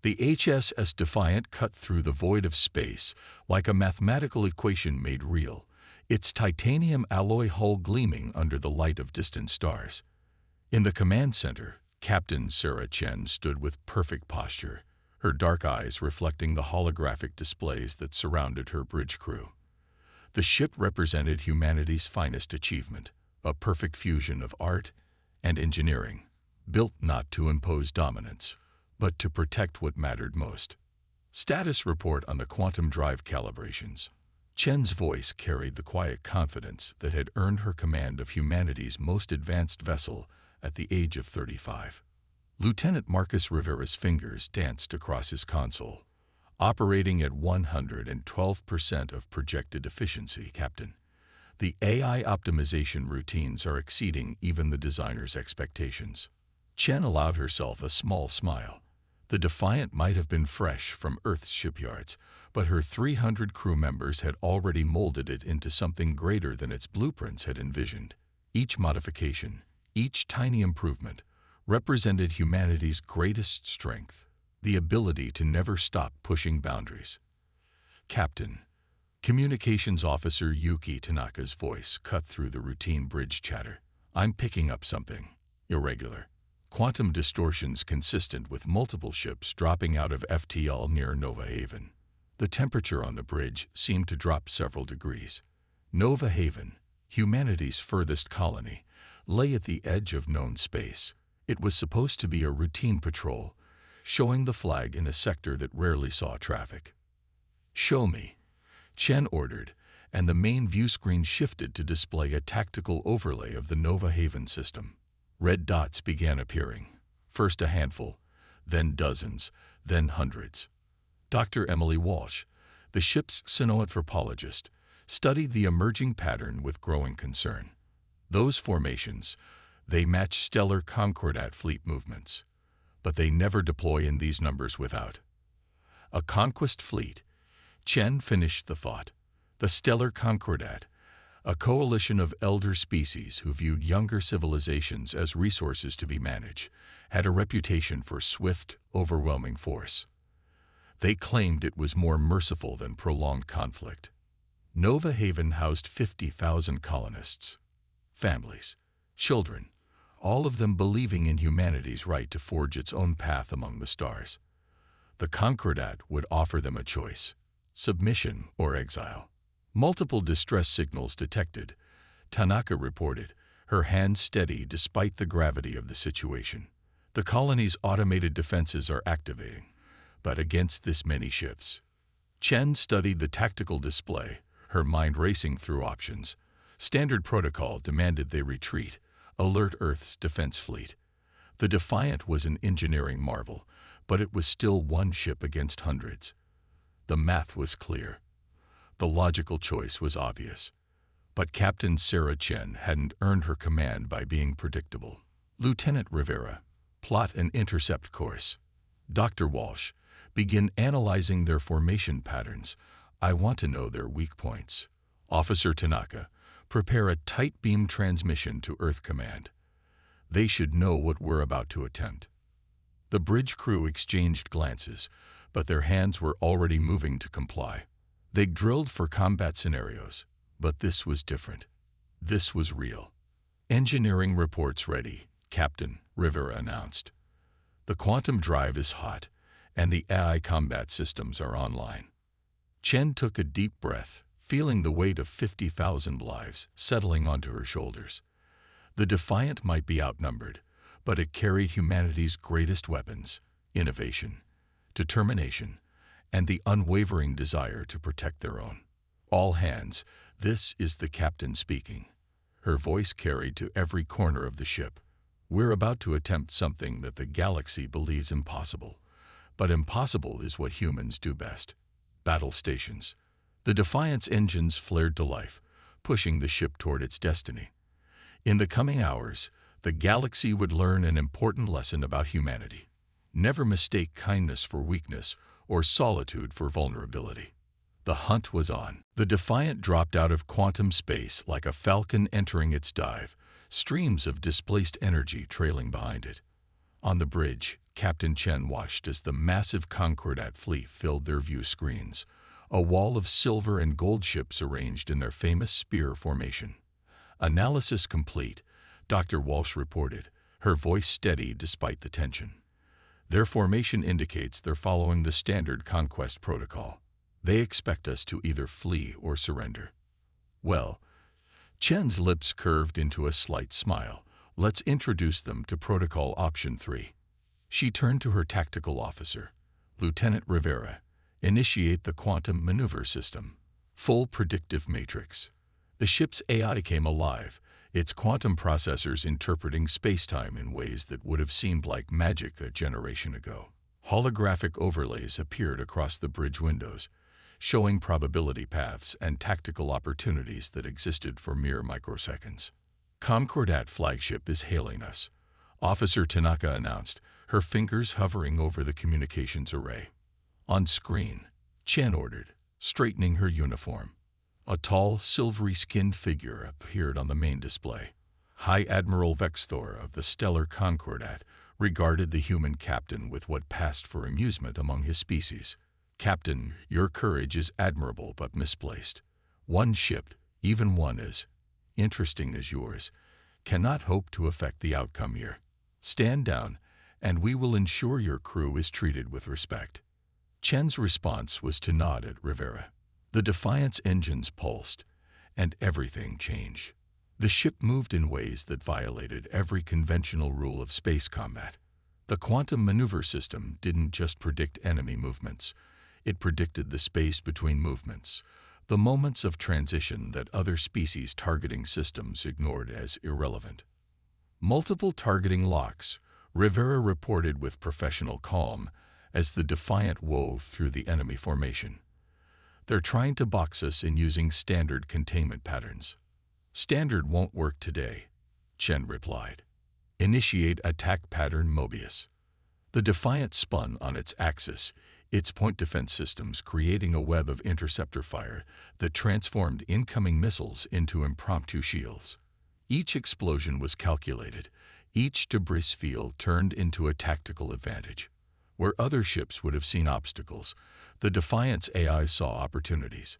The HSS Defiant cut through the void of space like a mathematical equation made real, its titanium alloy hull gleaming under the light of distant stars. In the command center, Captain Sarah Chen stood with perfect posture, her dark eyes reflecting the holographic displays that surrounded her bridge crew. The ship represented humanity's finest achievement, a perfect fusion of art and engineering, built not to impose dominance, but to protect what mattered most. Status report on the quantum drive calibrations. Chen's voice carried the quiet confidence that had earned her command of humanity's most advanced vessel at the age of 35. Lieutenant Marcus Rivera's fingers danced across his console. Operating at 112% of projected efficiency, Captain. The AI optimization routines are exceeding even the designer's expectations. Chen allowed herself a small smile. The Defiant might have been fresh from Earth's shipyards, but her 300 crew members had already molded it into something greater than its blueprints had envisioned. Each modification, each tiny improvement, represented humanity's greatest strength, the ability to never stop pushing boundaries. Captain, Communications Officer Yuki Tanaka's voice cut through the routine bridge chatter. I'm picking up something irregular. Quantum distortions consistent with multiple ships dropping out of FTL near Nova Haven. The temperature on the bridge seemed to drop several degrees. Nova Haven, humanity's furthest colony, lay at the edge of known space. It was supposed to be a routine patrol, showing the flag in a sector that rarely saw traffic. Show me, Chen ordered, and the main view screen shifted to display a tactical overlay of the Nova Haven system. Red dots began appearing, first a handful, then dozens, then hundreds. Dr. Emily Walsh, the ship's cyanoanthropologist, studied the emerging pattern with growing concern. Those formations, they match stellar Concordat fleet movements, but they never deploy in these numbers without a conquest fleet. Chen finished the thought. The stellar Concordat, a coalition of elder species who viewed younger civilizations as resources to be managed, had a reputation for swift, overwhelming force. They claimed it was more merciful than prolonged conflict. Nova Haven housed 50,000 colonists, families, children, all of them believing in humanity's right to forge its own path among the stars. The Concordat would offer them a choice: submission or exile. Multiple distress signals detected, Tanaka reported, her hands steady despite the gravity of the situation. The colony's automated defenses are activating, but against this many ships. Chen studied the tactical display, her mind racing through options. Standard protocol demanded they retreat, alert Earth's defense fleet. The Defiant was an engineering marvel, but it was still one ship against hundreds. The math was clear. The logical choice was obvious. But Captain Sarah Chen hadn't earned her command by being predictable. Lieutenant Rivera, plot an intercept course. Dr. Walsh, begin analyzing their formation patterns. I want to know their weak points. Officer Tanaka, prepare a tight beam transmission to Earth Command. They should know what we're about to attempt. The bridge crew exchanged glances, but their hands were already moving to comply. They drilled for combat scenarios, but this was different. This was real. Engineering reports ready, Captain, Rivera announced. The quantum drive is hot, and the AI combat systems are online. Chen took a deep breath, feeling the weight of 50,000 lives settling onto her shoulders. The Defiant might be outnumbered, but it carried humanity's greatest weapons: innovation, determination, and the unwavering desire to protect their own. All hands, this is the captain speaking. Her voice carried to every corner of the ship. We're about to attempt something that the galaxy believes impossible. But impossible is what humans do best. Battle stations. The Defiant's engines flared to life, pushing the ship toward its destiny. In the coming hours, the galaxy would learn an important lesson about humanity. Never mistake kindness for weakness or solitude for vulnerability. The hunt was on. The Defiant dropped out of quantum space like a falcon entering its dive, streams of displaced energy trailing behind it. On the bridge, Captain Chen watched as the massive Concordat fleet filled their view screens, a wall of silver and gold ships arranged in their famous spear formation. Analysis complete, Dr. Walsh reported, her voice steady despite the tension. Their formation indicates they're following the standard conquest protocol. They expect us to either flee or surrender. Well, Chen's lips curved into a slight smile. Let's introduce them to Protocol Option 3. She turned to her tactical officer, Lieutenant Rivera. Initiate the quantum maneuver system. Full predictive matrix. The ship's AI came alive, its quantum processors interpreting space-time in ways that would have seemed like magic a generation ago. Holographic overlays appeared across the bridge windows, showing probability paths and tactical opportunities that existed for mere microseconds. Concordat flagship is hailing us, Officer Tanaka announced, her fingers hovering over the communications array. On screen, Chen ordered, straightening her uniform. A tall, silvery-skinned figure appeared on the main display. High Admiral Vexthor of the stellar Concordat regarded the human captain with what passed for amusement among his species. Captain, your courage is admirable but misplaced. One ship, even one as interesting as yours, cannot hope to affect the outcome here. Stand down, and we will ensure your crew is treated with respect. Chen's response was to nod at Rivera. The Defiant's engines pulsed, and everything changed. The ship moved in ways that violated every conventional rule of space combat. The quantum maneuver system didn't just predict enemy movements. It predicted the space between movements, the moments of transition that other species targeting systems ignored as irrelevant. Multiple targeting locks, Rivera reported with professional calm as the Defiant wove through the enemy formation. They're trying to box us in using standard containment patterns. Standard won't work today, Chen replied. Initiate attack pattern Mobius. The Defiant spun on its axis, its point defense systems creating a web of interceptor fire that transformed incoming missiles into impromptu shields. Each explosion was calculated, each debris field turned into a tactical advantage. Where other ships would have seen obstacles, the Defiant's AI saw opportunities.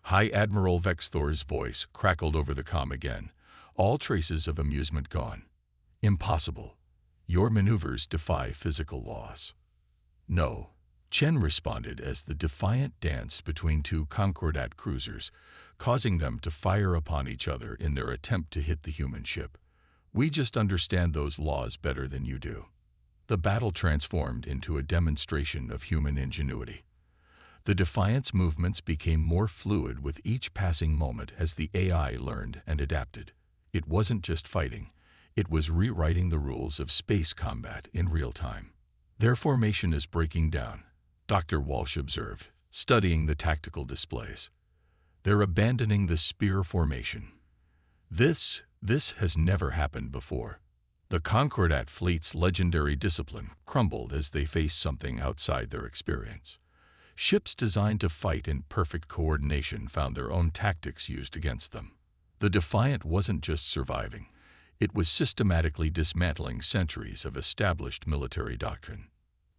High Admiral Vexthor's voice crackled over the comm again, all traces of amusement gone. Impossible. Your maneuvers defy physical laws. No, Chen responded as the Defiant danced between two Concordat cruisers, causing them to fire upon each other in their attempt to hit the human ship. We just understand those laws better than you do. The battle transformed into a demonstration of human ingenuity. The Defiant's movements became more fluid with each passing moment as the AI learned and adapted. It wasn't just fighting, it was rewriting the rules of space combat in real time. Their formation is breaking down, Dr. Walsh observed, studying the tactical displays. They're abandoning the spear formation. This has never happened before. The Concordat fleet's legendary discipline crumbled as they faced something outside their experience. Ships designed to fight in perfect coordination found their own tactics used against them. The Defiant wasn't just surviving, it was systematically dismantling centuries of established military doctrine.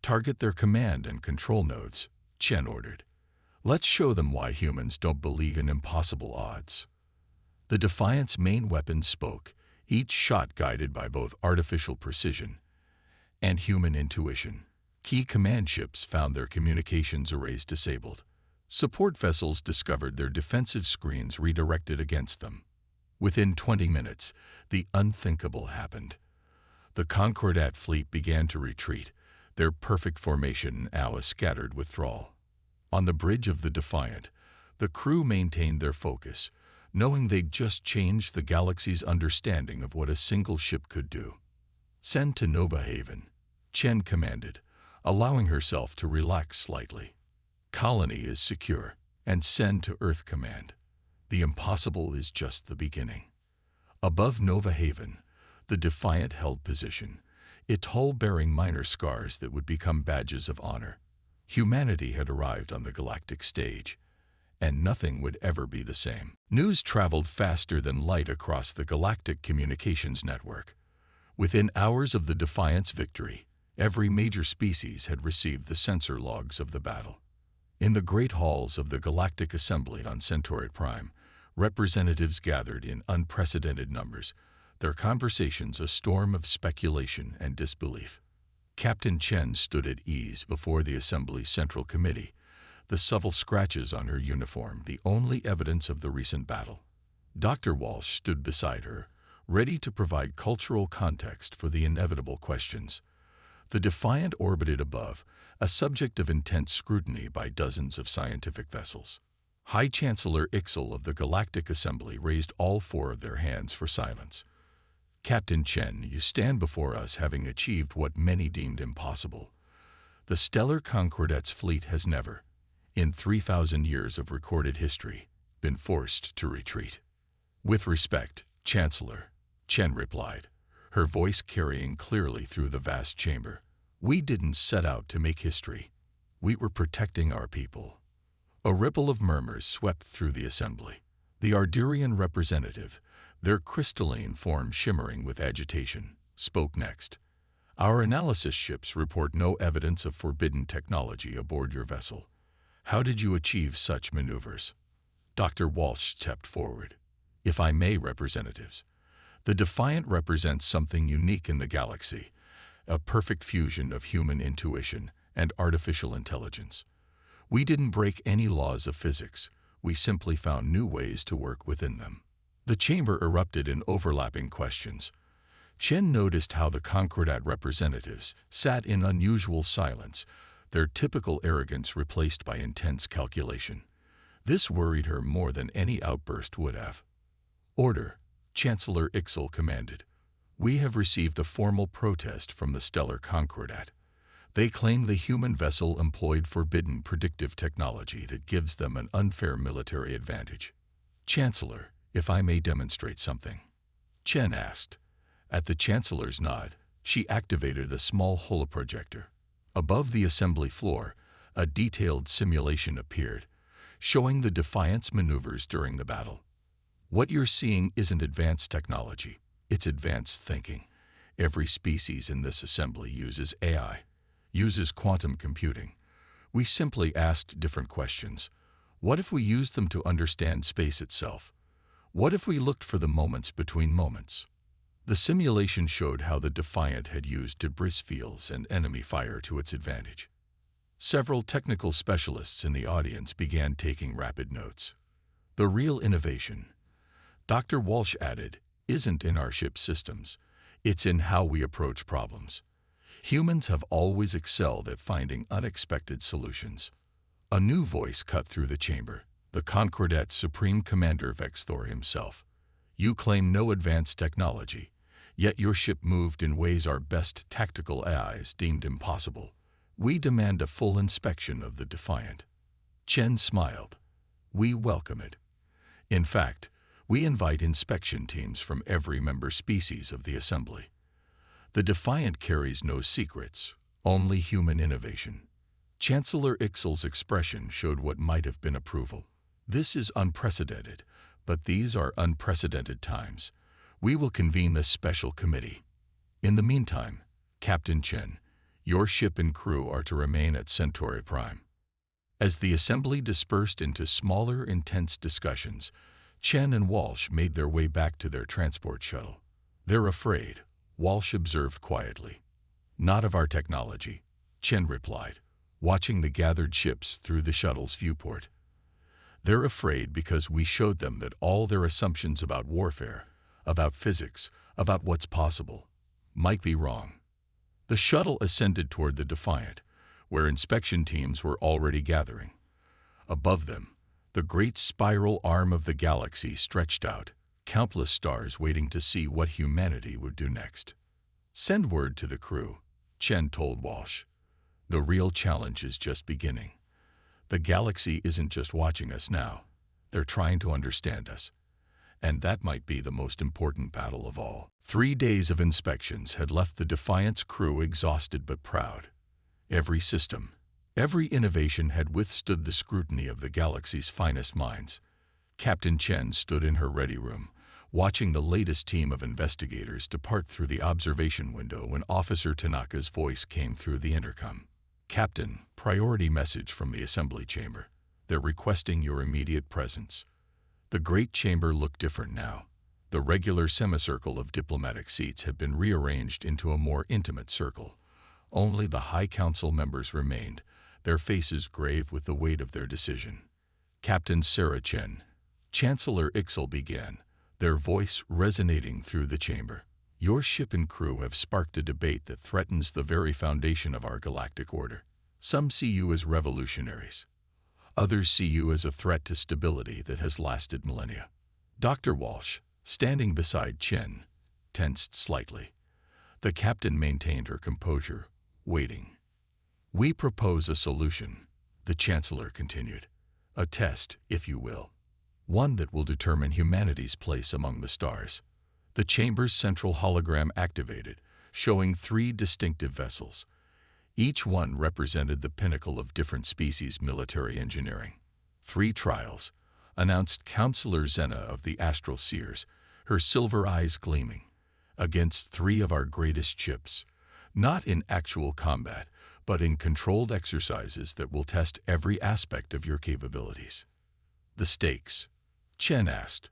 Target their command and control nodes, Chen ordered. Let's show them why humans don't believe in impossible odds. The Defiant's main weapon spoke, each shot guided by both artificial precision and human intuition. Key command ships found their communications arrays disabled. Support vessels discovered their defensive screens redirected against them. Within 20 minutes, the unthinkable happened. The Concordat fleet began to retreat, their perfect formation now a scattered withdrawal. On the bridge of the Defiant, the crew maintained their focus, knowing they'd just changed the galaxy's understanding of what a single ship could do. Send to Nova Haven, Chen commanded, allowing herself to relax slightly. Colony is secure, and send to Earth Command. The impossible is just the beginning. Above Nova Haven, the Defiant held position, its hull bearing minor scars that would become badges of honor. Humanity had arrived on the galactic stage, and nothing would ever be the same. News traveled faster than light across the galactic communications network. Within hours of the Defiant's victory, Every major species had received the sensor logs of the battle. In the great halls of the Galactic Assembly on Centauri Prime, representatives gathered in unprecedented numbers, their conversations a storm of speculation and disbelief. Captain Chen stood at ease before the Assembly's Central Committee, the subtle scratches on her uniform the only evidence of the recent battle. Dr. Walsh stood beside her, ready to provide cultural context for the inevitable questions. The Defiant orbited above, a subject of intense scrutiny by dozens of scientific vessels. High Chancellor Ixel of the Galactic Assembly raised all four of their hands for silence. Captain Chen, you stand before us having achieved what many deemed impossible. The Stellar Concordet's fleet has never, in 3,000 years of recorded history, been forced to retreat. With respect, Chancellor, Chen replied, her voice carrying clearly through the vast chamber. We didn't set out to make history. We were protecting our people. A ripple of murmurs swept through the assembly. The Ardurian representative, their crystalline form shimmering with agitation, spoke next. Our analysis ships report no evidence of forbidden technology aboard your vessel. How did you achieve such maneuvers? Dr. Walsh stepped forward. If I may, representatives, the Defiant represents something unique in the galaxy, a perfect fusion of human intuition and artificial intelligence. We didn't break any laws of physics, we simply found new ways to work within them. The chamber erupted in overlapping questions. Chen noticed how the Concordat representatives sat in unusual silence, their typical arrogance replaced by intense calculation. This worried her more than any outburst would have. Order, Chancellor Ixel commanded. We have received a formal protest from the Stellar Concordat. They claim the human vessel employed forbidden predictive technology that gives them an unfair military advantage. Chancellor, if I may demonstrate something, Chen asked. At the Chancellor's nod, she activated a small holoprojector. Above the assembly floor, a detailed simulation appeared, showing the Defiant's maneuvers during the battle. What you're seeing isn't advanced technology, it's advanced thinking. Every species in this assembly uses AI, uses quantum computing. We simply asked different questions. What if we used them to understand space itself? What if we looked for the moments between moments? The simulation showed how the Defiant had used debris fields and enemy fire to its advantage. Several technical specialists in the audience began taking rapid notes. The real innovation, Dr. Walsh added, isn't in our ship's systems. It's in how we approach problems. Humans have always excelled at finding unexpected solutions. A new voice cut through the chamber, the Concordat's Supreme Commander Vexthor himself. You claim no advanced technology, yet your ship moved in ways our best tactical AIs deemed impossible. We demand a full inspection of the Defiant. Chen smiled. We welcome it. In fact, we invite inspection teams from every member species of the Assembly. The Defiant carries no secrets, only human innovation. Chancellor Ixel's expression showed what might have been approval. This is unprecedented, but these are unprecedented times. We will convene a special committee. In the meantime, Captain Chen, your ship and crew are to remain at Centauri Prime. As the assembly dispersed into smaller, intense discussions, Chen and Walsh made their way back to their transport shuttle. They're afraid, Walsh observed quietly. Not of our technology, Chen replied, watching the gathered ships through the shuttle's viewport. They're afraid because we showed them that all their assumptions about warfare, about physics, about what's possible, might be wrong. The shuttle ascended toward the Defiant, where inspection teams were already gathering. Above them, the great spiral arm of the galaxy stretched out, countless stars waiting to see what humanity would do next. Send word to the crew, Chen told Walsh. The real challenge is just beginning. The galaxy isn't just watching us now, they're trying to understand us. And that might be the most important battle of all. 3 days of inspections had left the Defiant's crew exhausted but proud. Every system, every innovation had withstood the scrutiny of the galaxy's finest minds. Captain Chen stood in her ready room, watching the latest team of investigators depart through the observation window when Officer Tanaka's voice came through the intercom. "Captain, priority message from the assembly chamber. They're requesting your immediate presence." The great chamber looked different now. The regular semicircle of diplomatic seats had been rearranged into a more intimate circle. Only the High Council members remained, their faces grave with the weight of their decision. Captain Sarah Chen, Chancellor Ixel began, their voice resonating through the chamber. "Your ship and crew have sparked a debate that threatens the very foundation of our galactic order. Some see you as revolutionaries. Others see you as a threat to stability that has lasted millennia." Dr. Walsh, standing beside Chen, tensed slightly. The captain maintained her composure, waiting. "We propose a solution," the Chancellor continued. "A test, if you will. One that will determine humanity's place among the stars." The chamber's central hologram activated, showing 3 distinctive vessels. Each one represented the pinnacle of different species' military engineering. 3 trials, announced Counselor Zena of the Astral Seers, her silver eyes gleaming, against 3 of our greatest ships, not in actual combat, but in controlled exercises that will test every aspect of your capabilities. "The stakes?" Chen asked,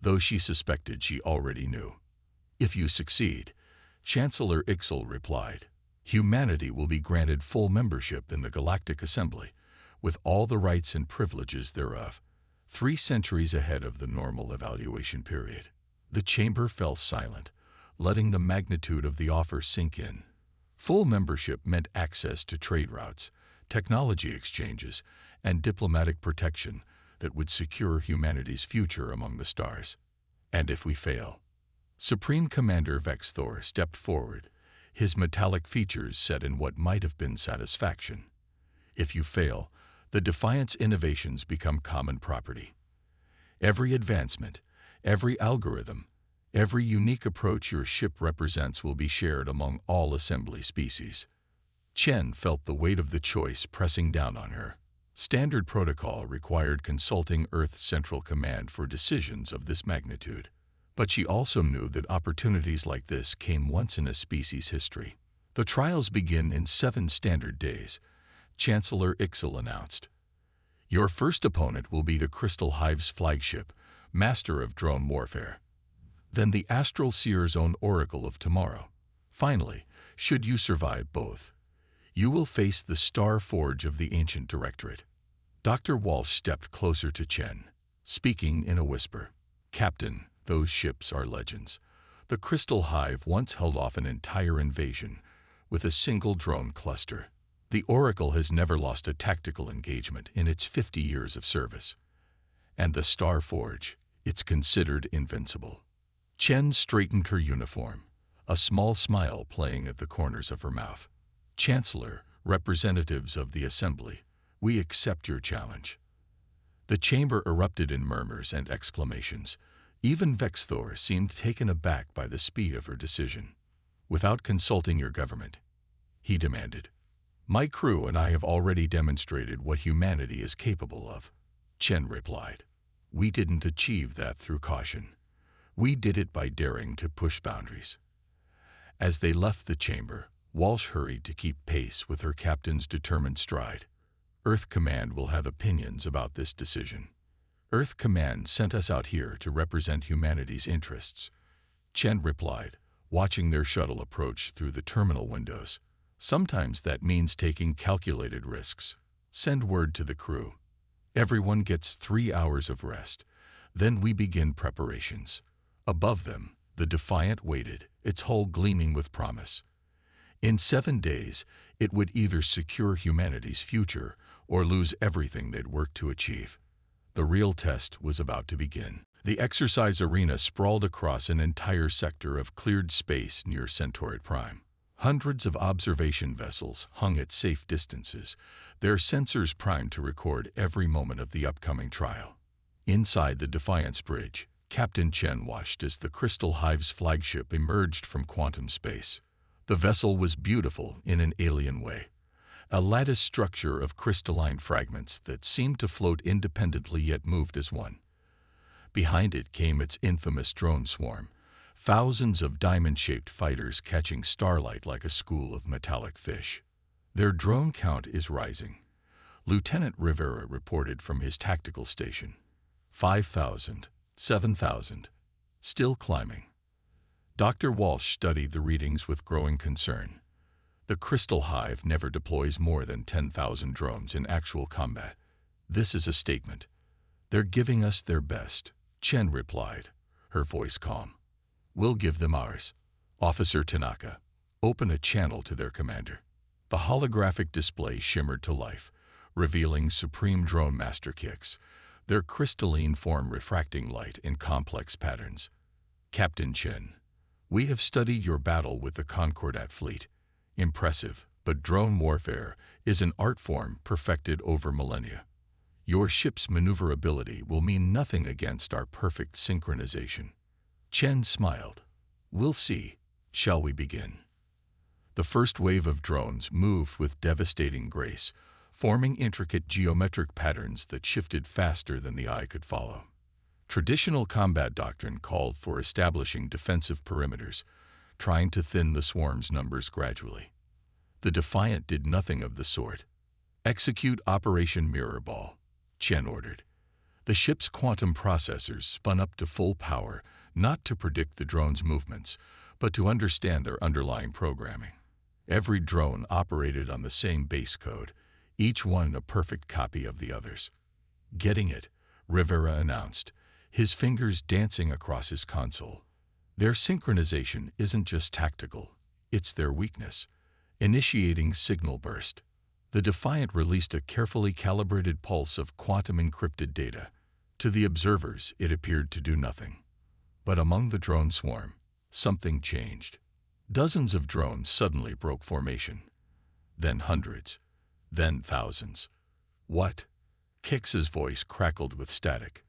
though she suspected she already knew. "If you succeed," Chancellor Ixel replied, "humanity will be granted full membership in the Galactic Assembly, with all the rights and privileges thereof, 3 centuries ahead of the normal evaluation period." The chamber fell silent, letting the magnitude of the offer sink in. Full membership meant access to trade routes, technology exchanges, and diplomatic protection that would secure humanity's future among the stars. "And if we fail?" Supreme Commander Vexthor stepped forward, his metallic features set in what might have been satisfaction. "If you fail, the Defiance innovations become common property. Every advancement, every algorithm, every unique approach your ship represents will be shared among all assembly species." Chen felt the weight of the choice pressing down on her. Standard protocol required consulting Earth's Central Command for decisions of this magnitude. But she also knew that opportunities like this came once in a species' history. "The trials begin in 7 standard days," Chancellor Ixel announced. "Your first opponent will be the Crystal Hive's flagship, Master of Drone Warfare. Then the Astral Seer's own Oracle of Tomorrow. Finally, should you survive both, you will face the Star Forge of the Ancient Directorate." Dr. Walsh stepped closer to Chen, speaking in a whisper. "Captain, those ships are legends. The Crystal Hive once held off an entire invasion with a single drone cluster. The Oracle has never lost a tactical engagement in its 50 years of service. And the Star Forge, it's considered invincible." Chen straightened her uniform, a small smile playing at the corners of her mouth. "Chancellor, representatives of the Assembly, we accept your challenge." The chamber erupted in murmurs and exclamations. Even Vexthor seemed taken aback by the speed of her decision. "Without consulting your government?" he demanded. "My crew and I have already demonstrated what humanity is capable of," Chen replied. "We didn't achieve that through caution. We did it by daring to push boundaries." As they left the chamber, Walsh hurried to keep pace with her captain's determined stride. "Earth Command will have opinions about this decision. Earth Command sent us out here to represent humanity's interests," Chen replied, watching their shuttle approach through the terminal windows. "Sometimes that means taking calculated risks. Send word to the crew. Everyone gets 3 hours of rest. Then we begin preparations." Above them, the Defiant waited, its hull gleaming with promise. In 7 days, it would either secure humanity's future or lose everything they'd worked to achieve. The real test was about to begin. The exercise arena sprawled across an entire sector of cleared space near Centauride Prime. Hundreds of observation vessels hung at safe distances, their sensors primed to record every moment of the upcoming trial. Inside the Defiance Bridge, Captain Chen watched as the Crystal Hive's flagship emerged from quantum space. The vessel was beautiful in an alien way, a lattice structure of crystalline fragments that seemed to float independently yet moved as one. Behind it came its infamous drone swarm, thousands of diamond-shaped fighters catching starlight like a school of metallic fish. Their drone count is rising. Lieutenant Rivera reported from his tactical station. 5,000, 7,000, still climbing. Dr. Walsh studied the readings with growing concern. The Crystal Hive never deploys more than 10,000 drones in actual combat. This is a statement. They're giving us their best, Chen replied, her voice calm. We'll give them ours. Officer Tanaka, open a channel to their commander. The holographic display shimmered to life, revealing Supreme Drone Master Kicks, their crystalline form refracting light in complex patterns. Captain Chen, we have studied your battle with the Concordat fleet. Impressive, but drone warfare is an art form perfected over millennia. Your ship's maneuverability will mean nothing against our perfect synchronization. Chen smiled. We'll see. Shall we begin? The first wave of drones moved with devastating grace, forming intricate geometric patterns that shifted faster than the eye could follow. Traditional combat doctrine called for establishing defensive perimeters, trying to thin the swarm's numbers gradually. The Defiant did nothing of the sort. Execute Operation Mirror Ball, Chen ordered. The ship's quantum processors spun up to full power, not to predict the drone's movements, but to understand their underlying programming. Every drone operated on the same base code, each one a perfect copy of the others. Getting it, Rivera announced, his fingers dancing across his console. Their synchronization isn't just tactical, it's their weakness. Initiating signal burst. The Defiant released a carefully calibrated pulse of quantum-encrypted data. To the observers, it appeared to do nothing. But among the drone swarm, something changed. Dozens of drones suddenly broke formation. Then hundreds. Then thousands. What? Kicks's voice crackled with static.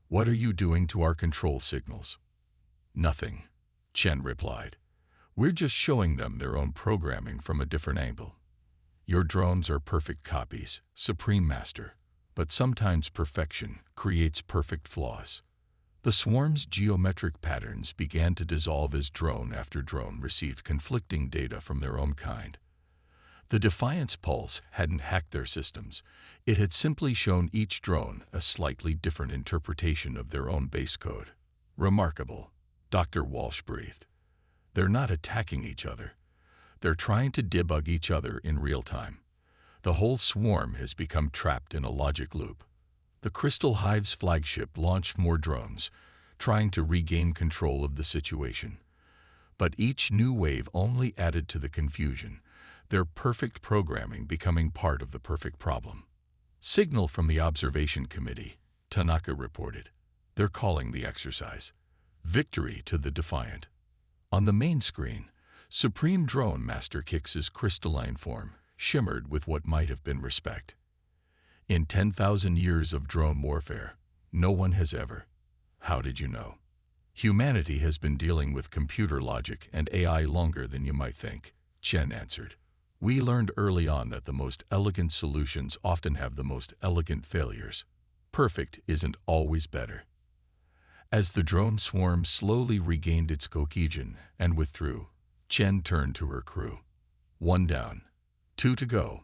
What are you doing to our control signals? Nothing, Chen replied. We're just showing them their own programming from a different angle. Your drones are perfect copies, Supreme Master, but sometimes perfection creates perfect flaws. The swarm's geometric patterns began to dissolve as drone after drone received conflicting data from their own kind. The Defiant's pulse hadn't hacked their systems. It had simply shown each drone a slightly different interpretation of their own base code. Remarkable, Dr. Walsh breathed. They're not attacking each other. They're trying to debug each other in real time. The whole swarm has become trapped in a logic loop. The Crystal Hive's flagship launched more drones, trying to regain control of the situation. But each new wave only added to the confusion, their perfect programming becoming part of the perfect problem. Signal from the observation committee, Tanaka reported. They're calling the exercise. Victory to the Defiant. On the main screen, Supreme Drone Master Kicks's crystalline form shimmered with what might have been respect. In 10,000 years of drone warfare, no one has ever. How did you know? Humanity has been dealing with computer logic and AI longer than you might think, Chen answered. We learned early on that the most elegant solutions often have the most elegant failures. Perfect isn't always better. As the drone swarm slowly regained its cohesion and withdrew, Chen turned to her crew. 1 down, 2 to go.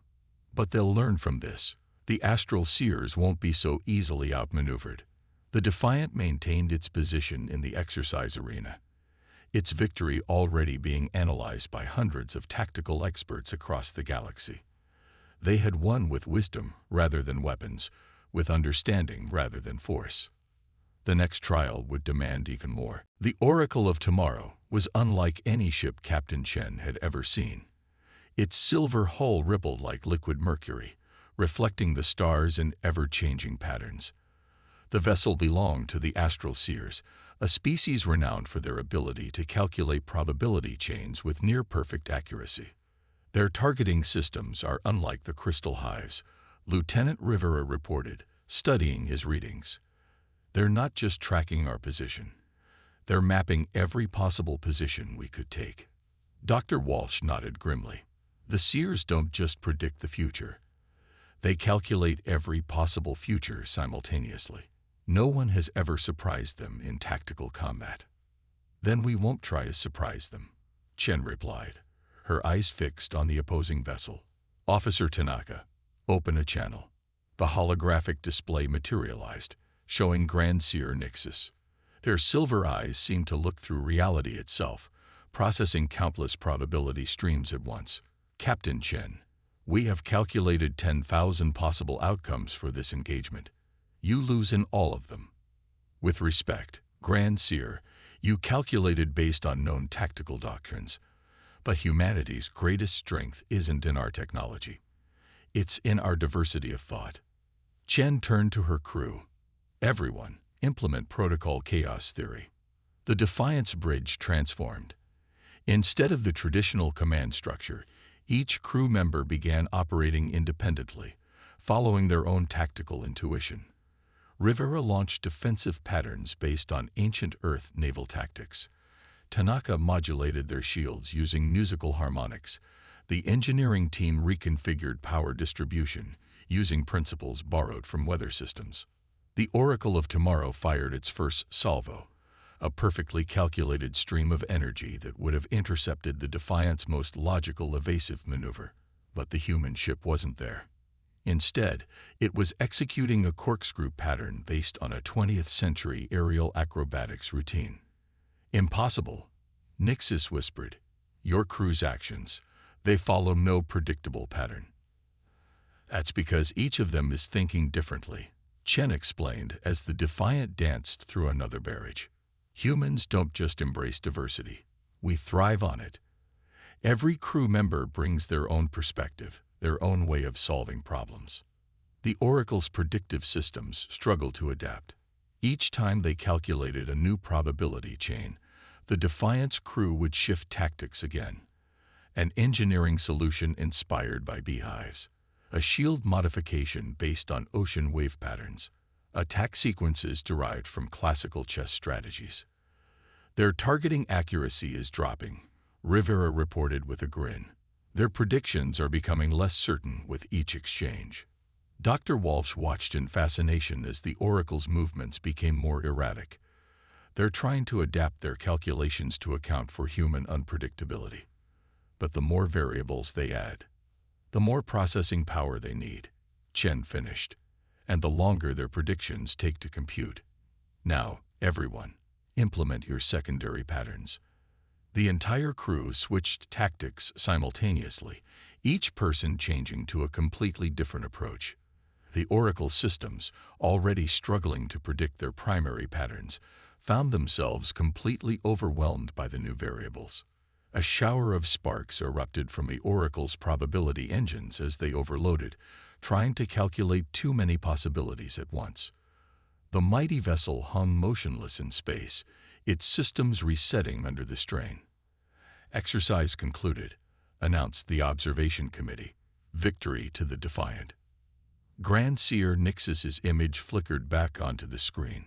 But they'll learn from this. The astral seers won't be so easily outmaneuvered. The Defiant maintained its position in the exercise arena, its victory already being analyzed by hundreds of tactical experts across the galaxy. They had won with wisdom rather than weapons, with understanding rather than force. The next trial would demand even more. The Oracle of Tomorrow was unlike any ship Captain Chen had ever seen. Its silver hull rippled like liquid mercury, reflecting the stars in ever-changing patterns. The vessel belonged to the Astral Seers, a species renowned for their ability to calculate probability chains with near-perfect accuracy. Their targeting systems are unlike the Crystal Hive's, Lieutenant Rivera reported, studying his readings. They're not just tracking our position. They're mapping every possible position we could take. Dr. Walsh nodded grimly. The Seers don't just predict the future. They calculate every possible future simultaneously. No one has ever surprised them in tactical combat. Then we won't try to surprise them, Chen replied, her eyes fixed on the opposing vessel. Officer Tanaka, open a channel. The holographic display materialized, showing Grand Seer Nixus. Their silver eyes seemed to look through reality itself, processing countless probability streams at once. Captain Chen, we have calculated 10,000 possible outcomes for this engagement. You lose in all of them. With respect, Grand Seer, you calculated based on known tactical doctrines, but humanity's greatest strength isn't in our technology. It's in our diversity of thought. Chen turned to her crew. Everyone, implement protocol chaos theory. The Defiance bridge transformed. Instead of the traditional command structure, each crew member began operating independently, following their own tactical intuition. Rivera launched defensive patterns based on ancient Earth naval tactics. Tanaka modulated their shields using musical harmonics. The engineering team reconfigured power distribution using principles borrowed from weather systems. The Oracle of Tomorrow fired its first salvo, a perfectly calculated stream of energy that would have intercepted the Defiant's most logical evasive maneuver. But the human ship wasn't there. Instead, it was executing a corkscrew pattern based on a 20th-century aerial acrobatics routine. Impossible, Nixus whispered. Your crew's actions, they follow no predictable pattern. That's because each of them is thinking differently, Chen explained as the Defiant danced through another barrage. Humans don't just embrace diversity, we thrive on it. Every crew member brings their own perspective, their own way of solving problems. The Oracle's predictive systems struggle to adapt. Each time they calculated a new probability chain, the Defiance crew would shift tactics again. An engineering solution inspired by beehives, a shield modification based on ocean wave patterns, attack sequences derived from classical chess strategies. Their targeting accuracy is dropping, Rivera reported with a grin. Their predictions are becoming less certain with each exchange. Dr. Walsh watched in fascination as the Oracle's movements became more erratic. They're trying to adapt their calculations to account for human unpredictability. But the more variables they add, the more processing power they need, Chen finished, and the longer their predictions take to compute. Now, everyone, implement your secondary patterns. The entire crew switched tactics simultaneously, each person changing to a completely different approach. The Oracle systems, already struggling to predict their primary patterns, found themselves completely overwhelmed by the new variables. A shower of sparks erupted from the Oracle's probability engines as they overloaded, trying to calculate too many possibilities at once. The mighty vessel hung motionless in space, its systems resetting under the strain. Exercise concluded, announced the observation committee. Victory to the Defiant. Grand Seer Nixus's image flickered back onto the screen.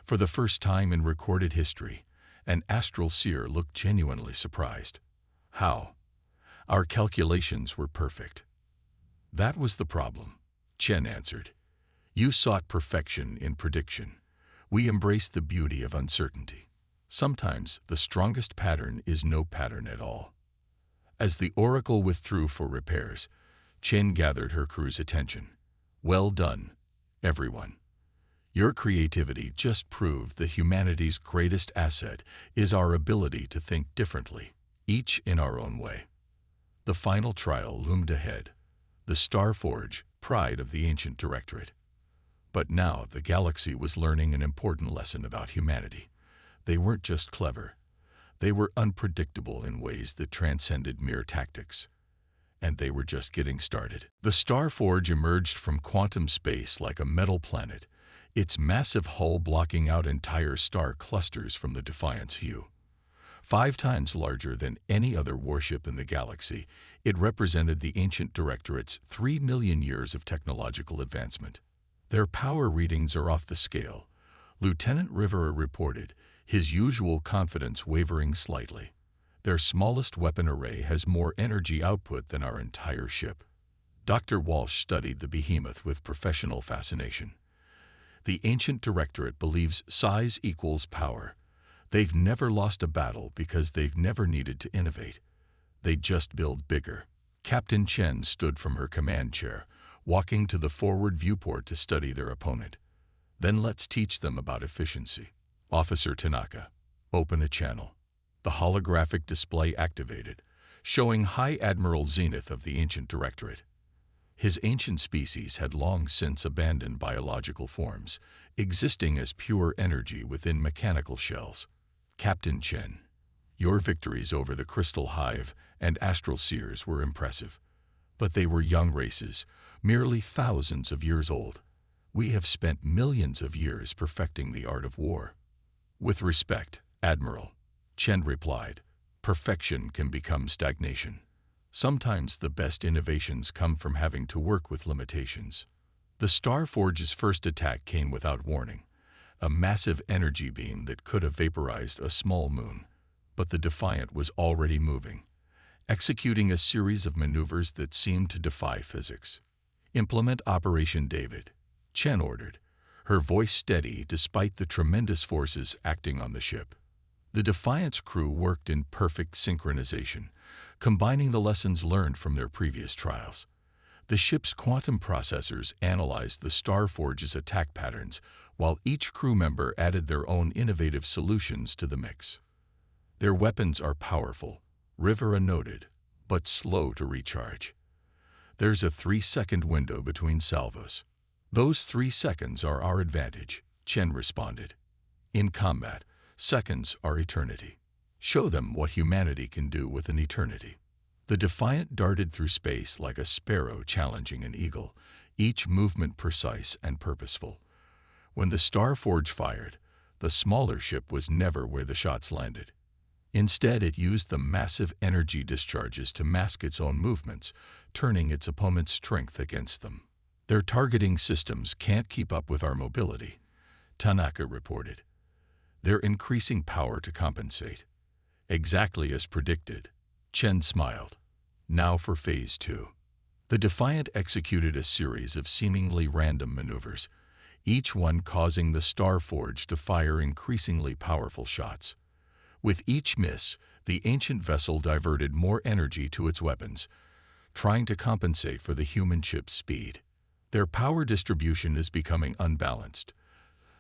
For the first time in recorded history, an astral seer looked genuinely surprised. How? Our calculations were perfect. That was the problem, Chen answered. You sought perfection in prediction. We embraced the beauty of uncertainty. Sometimes the strongest pattern is no pattern at all. As the Oracle withdrew for repairs, Chen gathered her crew's attention. Well done, everyone. Your creativity just proved that humanity's greatest asset is our ability to think differently, each in our own way. The final trial loomed ahead, the Star Forge, pride of the ancient directorate. But now the galaxy was learning an important lesson about humanity. They weren't just clever. They were unpredictable in ways that transcended mere tactics. And they were just getting started. The Star Forge emerged from quantum space like a metal planet, its massive hull blocking out entire star clusters from the Defiant's view. 5 times larger than any other warship in the galaxy, it represented the ancient directorate's 3 million years of technological advancement. Their power readings are off the scale, Lieutenant Rivera reported, his usual confidence wavering slightly. Their smallest weapon array has more energy output than our entire ship. Dr. Walsh studied the behemoth with professional fascination. The ancient directorate believes size equals power. They've never lost a battle because they've never needed to innovate. They just build bigger. Captain Chen stood from her command chair, walking to the forward viewport to study their opponent. Then let's teach them about efficiency. Officer Tanaka, open a channel. The holographic display activated, showing High Admiral Zenith of the ancient directorate. His ancient species had long since abandoned biological forms, existing as pure energy within mechanical shells. Captain Chen, your victories over the Crystal Hive and Astral Seers were impressive, but they were young races, merely thousands of years old. We have spent millions of years perfecting the art of war. With respect, Admiral, Chen replied, perfection can become stagnation. Sometimes the best innovations come from having to work with limitations. The Starforge's first attack came without warning, a massive energy beam that could have vaporized a small moon. But the Defiant was already moving, executing a series of maneuvers that seemed to defy physics. Implement Operation David, Chen ordered, her voice steady despite the tremendous forces acting on the ship. The Defiant's crew worked in perfect synchronization, combining the lessons learned from their previous trials. The ship's quantum processors analyzed the Starforge's attack patterns, while each crew member added their own innovative solutions to the mix. Their weapons are powerful, Rivera noted, but slow to recharge. There's a 3-second window between salvos. Those 3 seconds are our advantage, Chen responded. In combat, seconds are eternity. Show them what humanity can do with an eternity. The Defiant darted through space like a sparrow challenging an eagle, each movement precise and purposeful. When the Starforge fired, the smaller ship was never where the shots landed. Instead, it used the massive energy discharges to mask its own movements, turning its opponent's strength against them. Their targeting systems can't keep up with our mobility, Tanaka reported. They're increasing power to compensate. Exactly as predicted, Chen smiled. Now for Phase 2. The Defiant executed a series of seemingly random maneuvers, each one causing the Starforge to fire increasingly powerful shots. With each miss, the ancient vessel diverted more energy to its weapons, trying to compensate for the human ship's speed. Their power distribution is becoming unbalanced,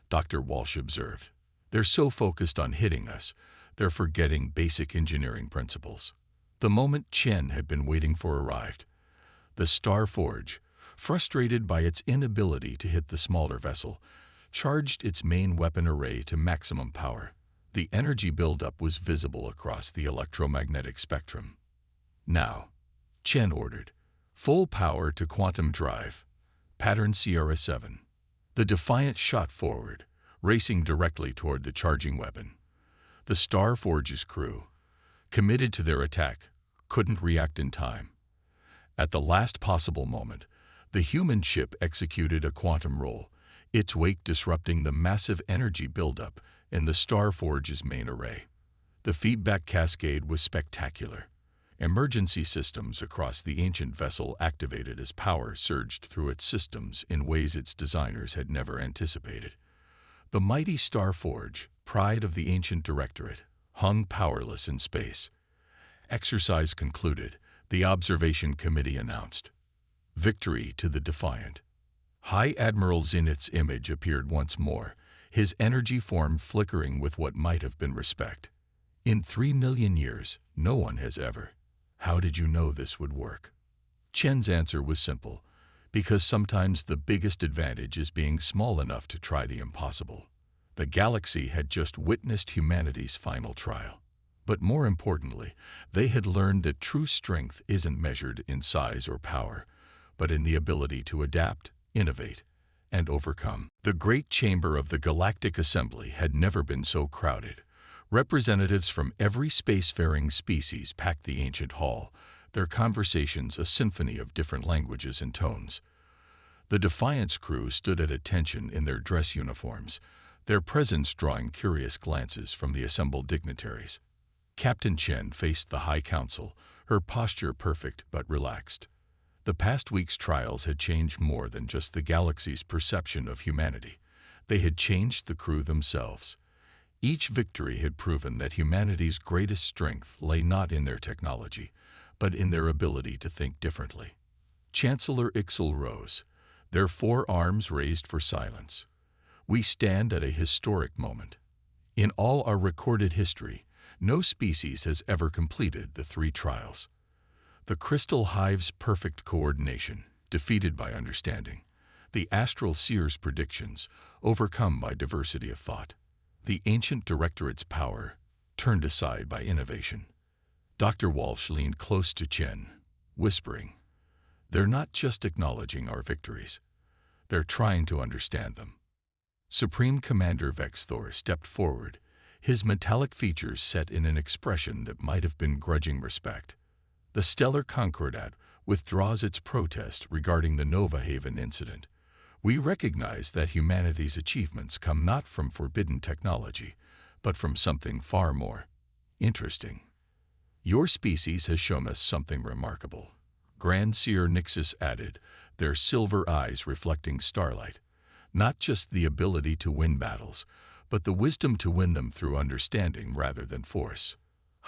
Dr. Walsh observed. They're so focused on hitting us, they're forgetting basic engineering principles. The moment Chen had been waiting for arrived. The Starforge, frustrated by its inability to hit the smaller vessel, charged its main weapon array to maximum power. The energy buildup was visible across the electromagnetic spectrum. Now, Chen ordered, full power to quantum drive, pattern Sierra 7. The Defiant shot forward, racing directly toward the charging weapon. The Starforge's crew, committed to their attack, couldn't react in time. At the last possible moment, the human ship executed a quantum roll, its wake disrupting the massive energy buildup in the Starforge's main array. The feedback cascade was spectacular. Emergency systems across the ancient vessel activated as power surged through its systems in ways its designers had never anticipated. The mighty Starforge, pride of the ancient directorate, hung powerless in space. Exercise concluded, the observation committee announced. Victory to the Defiant. High Admiral Zenith's image appeared once more, his energy form flickering with what might have been respect. In 3 million years, no one has ever. How did you know this would work? Chen's answer was simple, because sometimes the biggest advantage is being small enough to try the impossible. The galaxy had just witnessed humanity's final trial. But more importantly, they had learned that true strength isn't measured in size or power, but in the ability to adapt, innovate, and overcome. The great chamber of the Galactic Assembly had never been so crowded. Representatives from every spacefaring species packed the ancient hall, their conversations a symphony of different languages and tones. The Defiant's crew stood at attention in their dress uniforms, their presence drawing curious glances from the assembled dignitaries. Captain Chen faced the High Council, her posture perfect but relaxed. The past week's trials had changed more than just the galaxy's perception of humanity. They had changed the crew themselves. Each victory had proven that humanity's greatest strength lay not in their technology, but in their ability to think differently. Chancellor Ixel rose, their 4 arms raised for silence. We stand at a historic moment. In all our recorded history, no species has ever completed the 3 trials. The crystal hive's perfect coordination, defeated by understanding. The astral seer's predictions, overcome by diversity of thought. The ancient directorate's power, turned aside by innovation. Dr. Walsh leaned close to Chen, whispering, "They're not just acknowledging our victories. They're trying to understand them." Supreme Commander Vexthor stepped forward, his metallic features set in an expression that might have been grudging respect. The Stellar Concordat withdraws its protest regarding the Nova Haven incident. We recognize that humanity's achievements come not from forbidden technology, but from something far more interesting. Your species has shown us something remarkable, Grand Seer Nixus added, their silver eyes reflecting starlight. Not just the ability to win battles, but the wisdom to win them through understanding rather than force.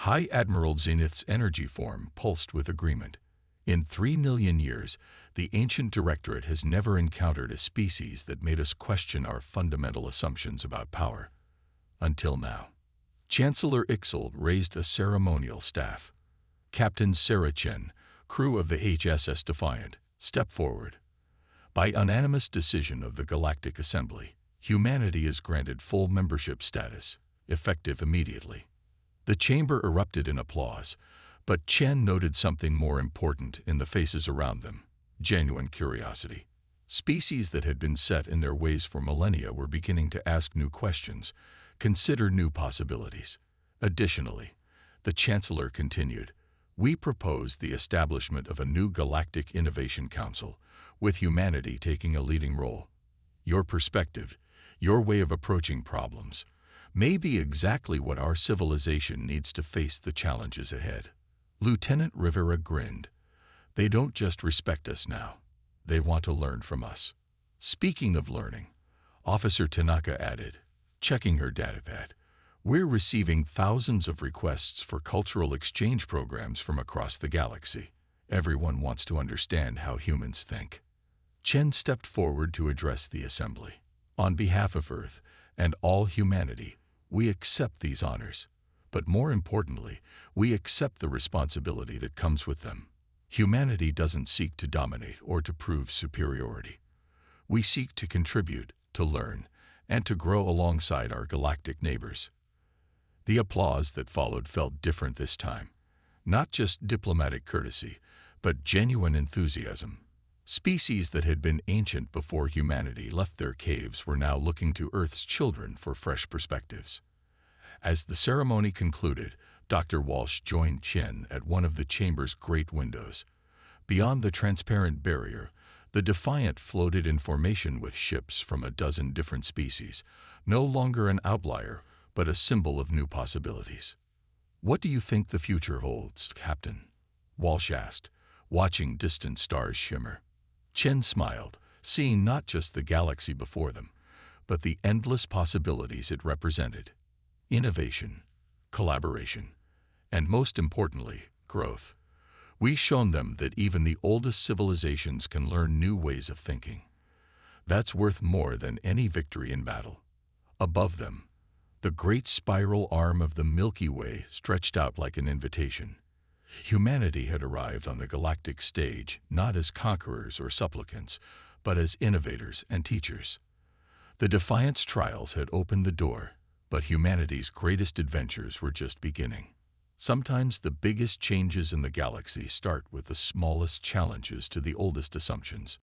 High Admiral Zenith's energy form pulsed with agreement. In 3 million years, the ancient directorate has never encountered a species that made us question our fundamental assumptions about power. Until now. Chancellor Ixel raised a ceremonial staff. Captain Sarah Chen, crew of the HSS Defiant, stepped forward. By unanimous decision of the Galactic Assembly, humanity is granted full membership status, effective immediately. The chamber erupted in applause, but Chen noted something more important in the faces around them: genuine curiosity. Species that had been set in their ways for millennia were beginning to ask new questions, consider new possibilities. Additionally, the Chancellor continued, "We propose the establishment of a new Galactic Innovation Council, with humanity taking a leading role. Your perspective, your way of approaching problems, may be exactly what our civilization needs to face the challenges ahead." Lieutenant Rivera grinned. "They don't just respect us now. They want to learn from us." Speaking of learning, Officer Tanaka added, checking her datapad, "We're receiving thousands of requests for cultural exchange programs from across the galaxy. Everyone wants to understand how humans think." Chen stepped forward to address the assembly. "On behalf of Earth and all humanity, we accept these honors. But more importantly, we accept the responsibility that comes with them. Humanity doesn't seek to dominate or to prove superiority. We seek to contribute, to learn, and to grow alongside our galactic neighbors." The applause that followed felt different this time. Not just diplomatic courtesy, but genuine enthusiasm. Species that had been ancient before humanity left their caves were now looking to Earth's children for fresh perspectives. As the ceremony concluded, Dr. Walsh joined Chen at one of the chamber's great windows. Beyond the transparent barrier, the Defiant floated in formation with ships from a dozen different species, no longer an outlier, but a symbol of new possibilities. "What do you think the future holds, Captain?" Walsh asked, watching distant stars shimmer. Chen smiled, seeing not just the galaxy before them, but the endless possibilities it represented. Innovation, collaboration, and most importantly, growth. We've shown them that even the oldest civilizations can learn new ways of thinking. That's worth more than any victory in battle. Above them, the great spiral arm of the Milky Way stretched out like an invitation. Humanity had arrived on the galactic stage not as conquerors or supplicants, but as innovators and teachers. The Defiant's trials had opened the door, but humanity's greatest adventures were just beginning. Sometimes the biggest changes in the galaxy start with the smallest challenges to the oldest assumptions.